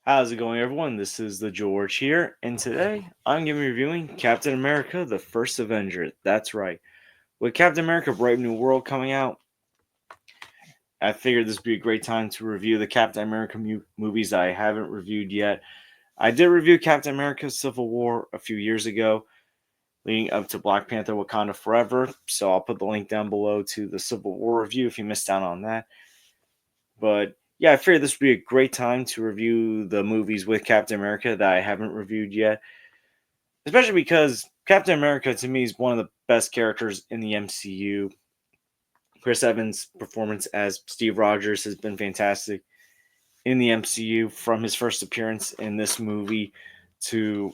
How's it going, everyone? This is the George here, and today I'm going to be reviewing Captain America: The First Avenger. That's right. With Captain America: Brave New World coming out, I figured this would be a great time to review the Captain America movies that I haven't reviewed yet. I did review Captain America: Civil War a few years ago, leading up to Black Panther: Wakanda Forever. So I'll put the link down below to the Civil War review if you missed out on that. But yeah, I figured this would be a great time to review the movies with Captain America that I haven't reviewed yet, especially because Captain America to me is one of the best characters in the MCU. Chris Evans' performance as Steve Rogers has been fantastic in the MCU from his first appearance in this movie to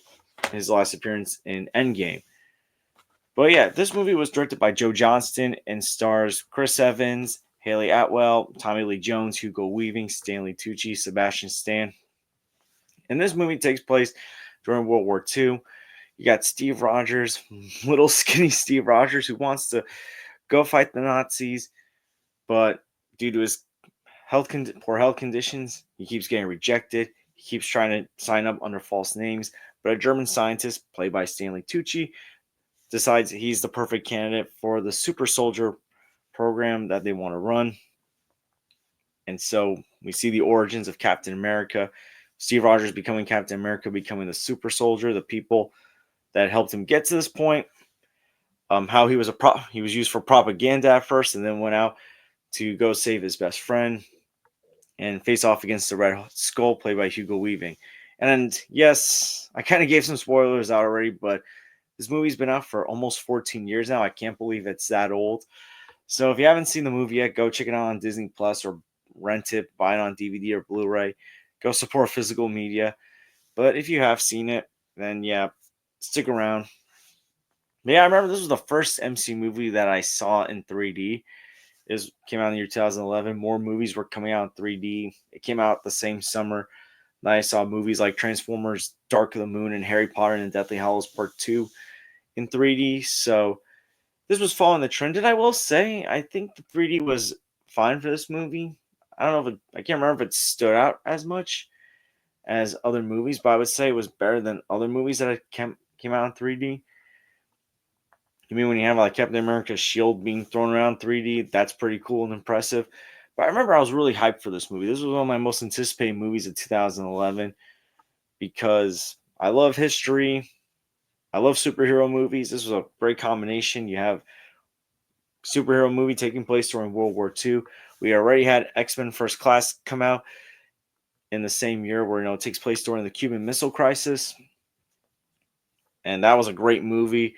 his last appearance in Endgame. But yeah, this movie was directed by Joe Johnston and stars Chris Evans, Haley Atwell, Tommy Lee Jones, Hugo Weaving, Stanley Tucci, Sebastian Stan. And this movie takes place during World War II. You got Steve Rogers, little skinny Steve Rogers, who wants to go fight the Nazis, but due to his poor health conditions, he keeps getting rejected. He keeps trying to sign up under false names, but a German scientist, played by Stanley Tucci, decides he's the perfect candidate for the super soldier program that they want to run. And so we see the origins of Captain America, Steve Rogers becoming Captain America, becoming the super soldier, the people that helped him get to this point. How he was used for propaganda at first, and then went out to go save his best friend and face off against the Red Skull, played by Hugo Weaving. And yes, I kind of gave some spoilers out already, but this movie's been out for almost 14 years now. I can't believe it's that old. So if you haven't seen the movie yet, go check it out on Disney Plus or rent it, buy it on DVD or Blu-ray. Go support physical media. But if you have seen it, then yeah, stick around. But yeah, I remember this was the first MC movie that I saw in 3D. It came out in the year 2011. More movies were coming out in 3D. It came out the same summer that I saw movies like Transformers, Dark of the Moon, and Harry Potter and the Deathly Hallows Part 2 in 3D. So this was following the trend. And I will say, I think the 3D was fine for this movie. I don't know if I can't remember if it stood out as much as other movies, but I would say it was better than other movies that came out in 3D. You mean when you have like Captain America's shield being thrown around 3D? That's pretty cool and impressive. But I remember I was really hyped for this movie. This was one of my most anticipated movies of 2011 because I love history. I love superhero movies. This was a great combination. You have superhero movie taking place during World War II. We already had X-Men First Class come out in the same year where it takes place during the Cuban Missile Crisis. And that was a great movie.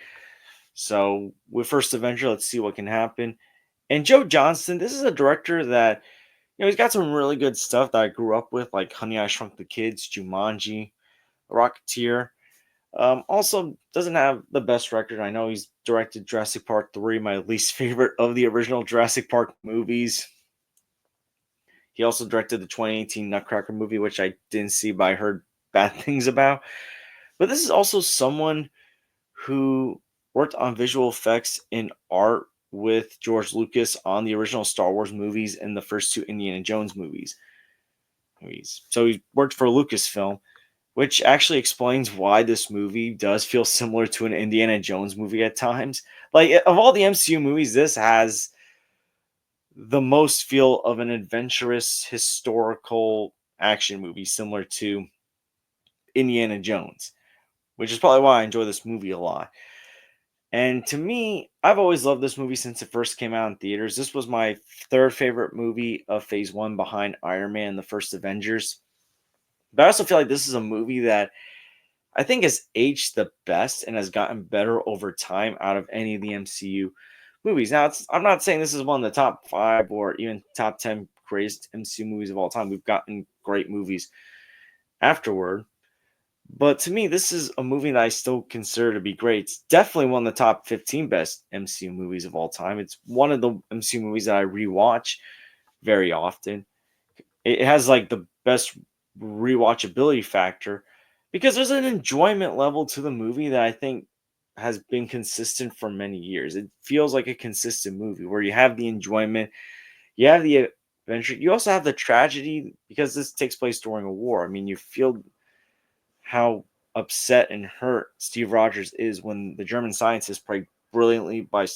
So with First Avenger, let's see what can happen. And Joe Johnston, this is a director that he's got some really good stuff that I grew up with, like Honey I Shrunk the Kids, Jumanji, Rocketeer. Also, doesn't have the best record. I know he's directed Jurassic Park 3, my least favorite of the original Jurassic Park movies. He also directed the 2018 Nutcracker movie, which I didn't see, but I heard bad things about. But this is also someone who worked on visual effects and art with George Lucas on the original Star Wars movies and the first two Indiana Jones movies. So he worked for Lucasfilm, which actually explains why this movie does feel similar to an Indiana Jones movie at times. Like, of all the MCU movies, this has the most feel of an adventurous historical action movie similar to Indiana Jones, which is probably why I enjoy this movie a lot. And to me, I've always loved this movie since it first came out in theaters. This was my third favorite movie of Phase 1 behind Iron Man and the first Avengers. But I also feel like this is a movie that I think has aged the best and has gotten better over time out of any of the MCU movies. Now, I'm not saying this is one of the top 5 or even top 10 greatest MCU movies of all time. We've gotten great movies afterward. But to me, this is a movie that I still consider to be great. It's definitely one of the top 15 best MCU movies of all time. It's one of the MCU movies that I rewatch very often. It has like the best rewatchability factor because there's an enjoyment level to the movie that I think has been consistent for many years. It feels like a consistent movie where you have the enjoyment, you have the Avenger. You also have the tragedy because this takes place during a war. I mean, you feel how upset and hurt Steve Rogers is when the German scientist, played brilliantly by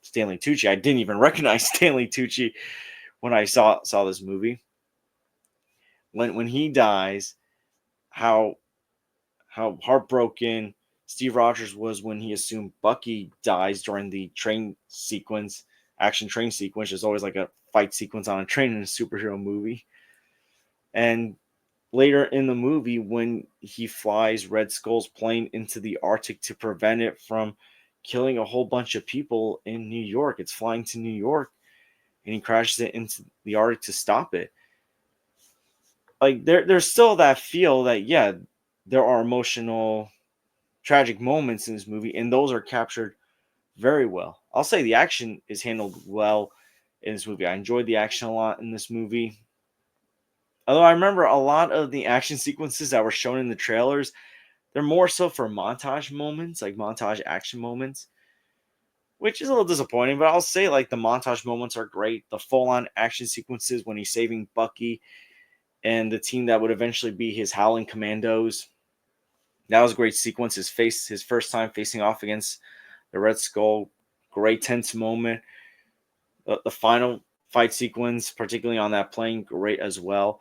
Stanley Tucci. I didn't even recognize Stanley Tucci when I saw this movie. When he dies, how heartbroken Steve Rogers was when he assumed Bucky dies during the train sequence, action train sequence. There's always like a fight sequence on a train in a superhero movie. And later in the movie, when he flies Red Skull's plane into the Arctic to prevent it from killing a whole bunch of people in New York, it's flying to New York and he crashes it into the Arctic to stop it. Like there's still that feel that yeah, there are emotional tragic moments in this movie, and those are captured very well. I'll say the action is handled well in this movie. I enjoyed the action a lot in this movie. Although I remember a lot of the action sequences that were shown in the trailers, they're more so for montage moments, like montage action moments, which is a little disappointing. But I'll say like the montage moments are great. The full-on action sequences when he's saving Bucky and the team that would eventually be his Howling Commandos, that was a great sequence. His first time facing off against the Red Skull, great tense moment. The final fight sequence, particularly on that plane, great as well.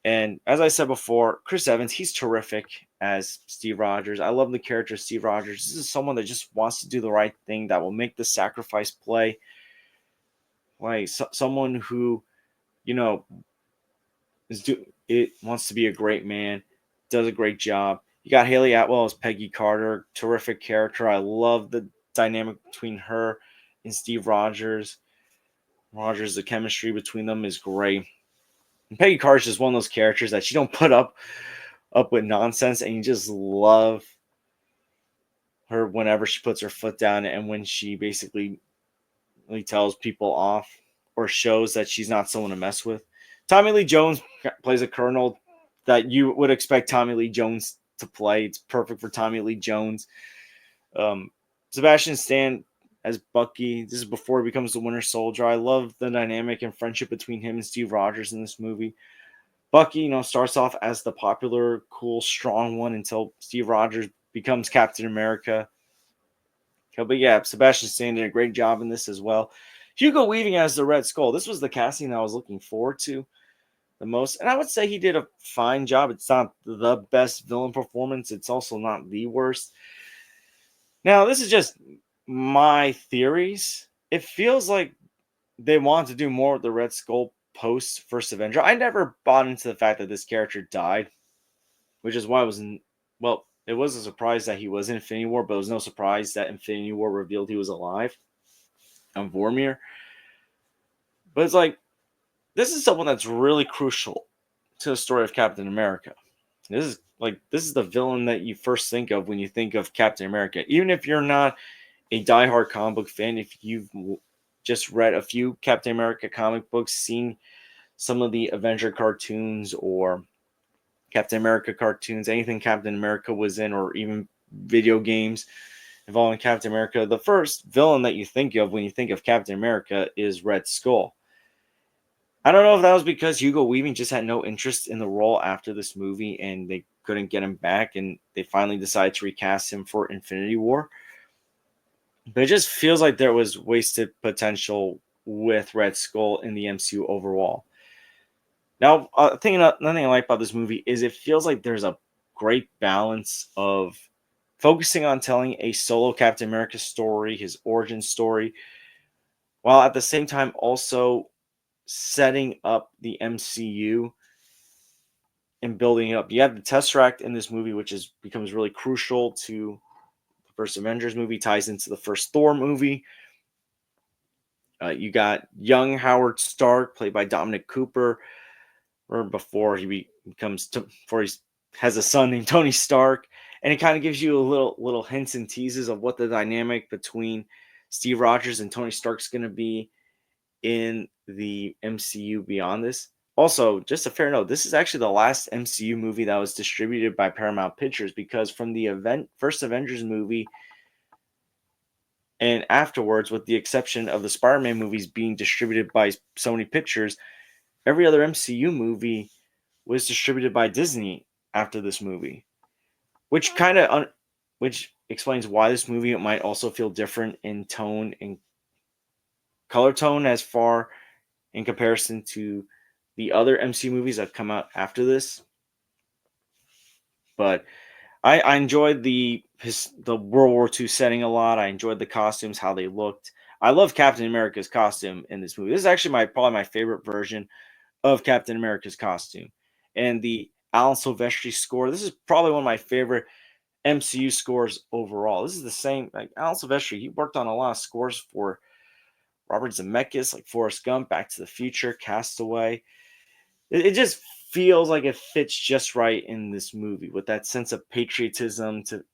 And as I said before, Chris Evans, he's terrific as Steve Rogers. I love the character of Steve Rogers. This is someone that just wants to do the right thing, that will make the sacrifice play. Like someone who, you know, it wants to be a great man, does a great job. You got Haley Atwell as Peggy Carter, terrific character. I love the dynamic between her and Steve Rogers. The chemistry between them is great. And Peggy Carter is just one of those characters that she don't put up with nonsense, and you just love her whenever she puts her foot down and when she basically tells people off or shows that she's not someone to mess with. Tommy Lee Jones plays a colonel that you would expect Tommy Lee Jones to play. It's perfect for Tommy Lee Jones. Sebastian Stan as Bucky. This is before he becomes the Winter Soldier. I love the dynamic and friendship between him and Steve Rogers in this movie. Bucky, starts off as the popular, cool, strong one until Steve Rogers becomes Captain America. But yeah, Sebastian Stan did a great job in this as well. Hugo Weaving as the Red Skull. This was the casting that I was looking forward to the most. And I would say he did a fine job. It's not the best villain performance. It's also not the worst. Now, this is just my theories. It feels like they wanted to do more with the Red Skull post First Avenger. I never bought into the fact that this character died, which is why I was well, it was a surprise that he was in Infinity War, but it was no surprise that Infinity War revealed he was alive on Vormir. But it's like, this is someone that's really crucial to the story of Captain America. This is the villain that you first think of when you think of Captain America. Even if you're not a diehard comic book fan, if you've just read a few Captain America comic books, seen some of the Avenger cartoons or Captain America cartoons, anything Captain America was in, or even video games involving Captain America, the first villain that you think of when you think of Captain America is Red Skull. I don't know if that was because Hugo Weaving just had no interest in the role after this movie and they couldn't get him back and they finally decided to recast him for Infinity War. But it just feels like there was wasted potential with Red Skull in the MCU overall. Now, another thing I like about this movie is it feels like there's a great balance of focusing on telling a solo Captain America story, his origin story, while at the same time also setting up the MCU and building it up. You have the Tesseract in this movie, which becomes really crucial to the first Avengers movie, ties into the first Thor movie. You got young Howard Stark, played by Dominic Cooper, or before he has a son named Tony Stark, and it kind of gives you a little hints and teases of what the dynamic between Steve Rogers and Tony Stark's going to be in the MCU beyond this. Also, just a fair note, this is actually the last MCU movie that was distributed by Paramount Pictures, because from the first Avengers movie and afterwards, with the exception of the Spider-Man movies being distributed by Sony Pictures, every other MCU movie was distributed by Disney after this movie, which which explains why this movie might also feel different in tone and color tone as far in comparison to the other MCU movies that come out after this. But I enjoyed the World War II setting a lot. I enjoyed the costumes, how they looked. I love Captain America's costume in this movie. This is actually probably my favorite version of Captain America's costume. And the Alan Silvestri score. This is probably one of my favorite MCU scores overall. This is the same like Alan Silvestri. He worked on a lot of scores for Robert Zemeckis, like Forrest Gump, Back to the Future, Castaway. It just feels like it fits just right in this movie with that sense of patriotism to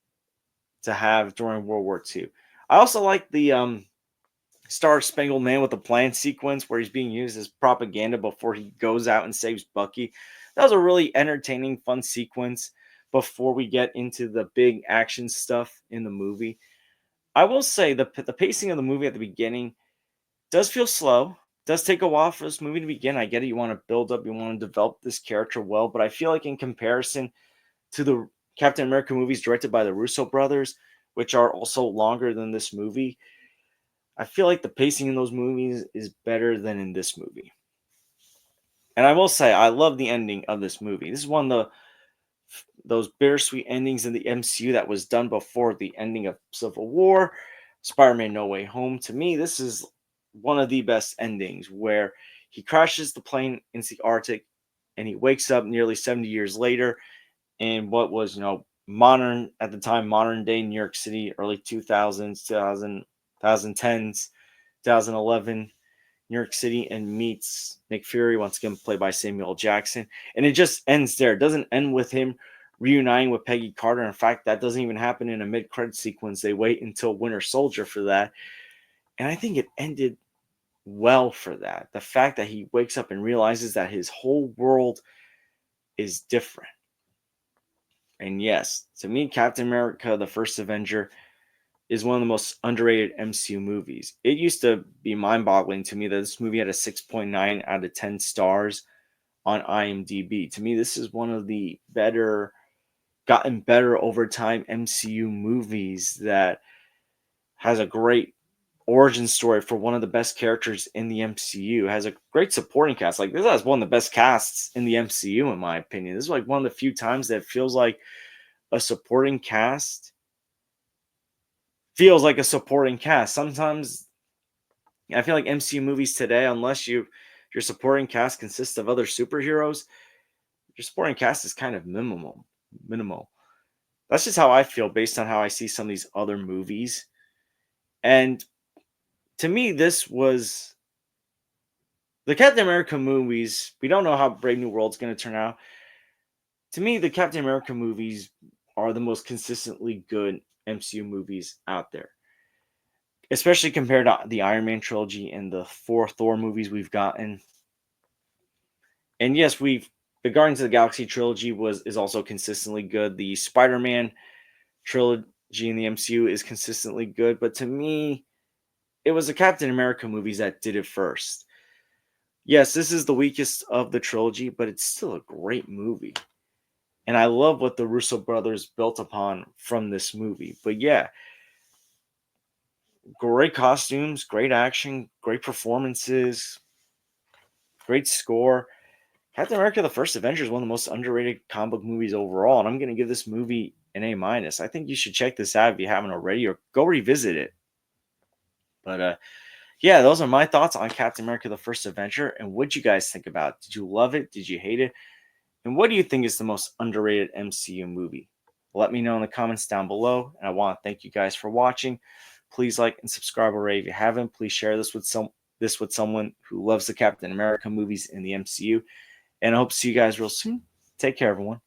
have during World War II. I also like the Star Spangled Man with the Plan sequence where he's being used as propaganda before he goes out and saves Bucky. That was a really entertaining, fun sequence before we get into the big action stuff in the movie. I will say the pacing of the movie at the beginning does feel slow. Does take a while for this movie to begin. I get it. You want to build up, you want to develop this character well, but I feel like in comparison to the Captain America movies directed by the Russo brothers, which are also longer than this movie, I feel like the pacing in those movies is better than in this movie. And I will say, I love the ending of this movie. This is one of those bittersweet endings in the MCU that was done before the ending of Civil War, Spider-Man No Way Home. To me, this is one of the best endings where he crashes the plane into the Arctic and he wakes up nearly 70 years later in what was, modern at the time, modern day New York City, early 2000s, 2010s, 2011 New York City, and meets Nick Fury, once again played by Samuel L. Jackson. And it just ends there. It doesn't end with him reuniting with Peggy Carter. In fact, that doesn't even happen in a mid-credit sequence. They wait until Winter Soldier for that. And I think it ended well for that. The fact that he wakes up and realizes that his whole world is different. And yes, to me, Captain America, the First Avenger, is one of the most underrated MCU movies. It used to be mind-boggling to me that this movie had a 6.9 out of 10 stars on IMDb. To me, this is one of the gotten better over time MCU movies that has a great origin story for one of the best characters in the MCU. Has a great supporting cast. Like, this has one of the best casts in the MCU, in my opinion. This is like one of the few times that it feels like a supporting cast feels like a supporting cast. Sometimes I feel like MCU movies today, unless your supporting cast consists of other superheroes, your supporting cast is kind of minimal. Minimal. That's just how I feel based on how I see some of these other movies. And to me, this was the Captain America movies. We don't know how Brave New World's going to turn out. To me, the Captain America movies are the most consistently good MCU movies out there, especially compared to the Iron Man trilogy and the 4 Thor movies we've gotten. And yes, the Guardians of the Galaxy trilogy is also consistently good. The Spider-Man trilogy in the MCU is consistently good, but to me, it was the Captain America movies that did it first. Yes, this is the weakest of the trilogy, but it's still a great movie. And I love what the Russo brothers built upon from this movie. But yeah, great costumes, great action, great performances, great score. Captain America: The First Avenger is one of the most underrated comic book movies overall, and I'm going to give this movie an A minus. I think you should check this out if you haven't already, or go revisit it. But yeah, those are my thoughts on Captain America: The First Avenger. And what you guys think about it? Did you love it? Did you hate it? And what do you think is the most underrated MCU movie? Let me know in the comments down below. And I want to thank you guys for watching. Please like and subscribe already if you haven't. Please share this with someone who loves the Captain America movies in the MCU. And I hope to see you guys real soon. Take care, everyone.